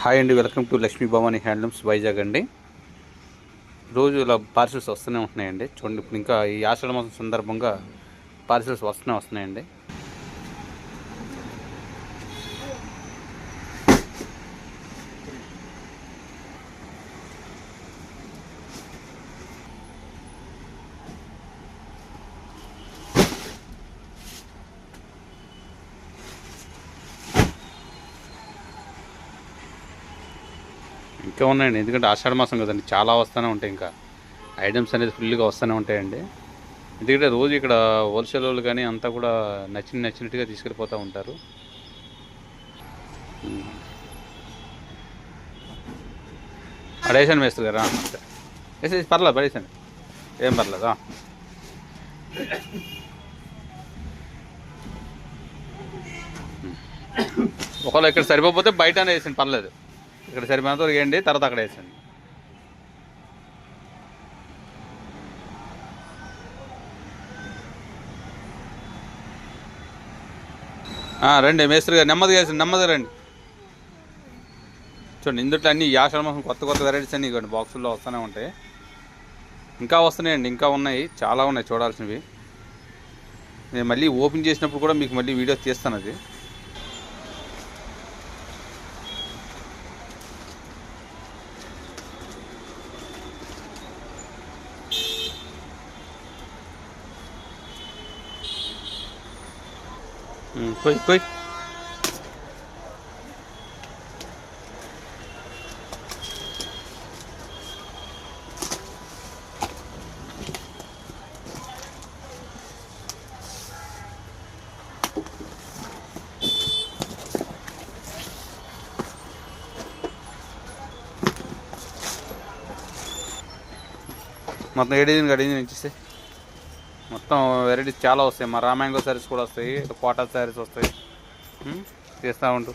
Hi అండి, welcome to Lakshmi Bhavani handlooms Vizag అండి. రోజు ఇలా పార్సిల్స్ వస్తూనే ఉంటున్నాయండి. చూడండి, ఇప్పుడు ఇంకా ఈ ఆషాఢ మాసం సందర్భంగా పార్సిల్స్ వస్తున్నాయండి. ఇంకా ఉన్నాయండి, ఎందుకంటే ఆషాఢ మాసం కదండి, చాలా వస్తూనే ఉంటాయి. ఇంకా ఐటమ్స్ అనేది ఫుల్గా వస్తూనే ఉంటాయండి. ఎందుకంటే రోజు ఇక్కడ హోల్సేల్ వాళ్ళు కానీ అంతా కూడా నచ్చినట్టుగా తీసుకెళ్ళిపోతూ ఉంటారు. పడేసాను మేస్త్రి గారా, వేసేసి పర్లేదు, పడేసాను, ఏం పర్లేదా. ఒకవేళ ఇక్కడ సరిపోతే బయట వేసాను, పర్లేదు. ఇక్కడ సరిపోయినంత వరకు వేయండి, తర్వాత అక్కడ వేసండి. రండి మేస్త్రి గారు, నెమ్మదిగా వేసండి, నెమ్మదిగా రండి. చూడండి, ఇందుట్లో అన్ని ఆషాఢ మాసం కొత్త వెరైటీస్ అన్నీ ఇవ్వండి, బాక్సుల్లో వస్తూనే ఉంటాయి. ఇంకా వస్తున్నాయండి, ఇంకా ఉన్నాయి, చాలా ఉన్నాయి చూడాల్సినవి. నేను మళ్ళీ ఓపెన్ చేసినప్పుడు కూడా మీకు మళ్ళీ వీడియోస్ తీస్తాను. అది పోయి మొత్తం ఏడీజన్ ఇచ్చేస్తే మొత్తం వెరైటీస్ చాలా వస్తాయి. మా రామాంగో శారీస్ కూడా వస్తాయి, కోటా శారీస్ వస్తాయి. తీస్తూ ఉంటూ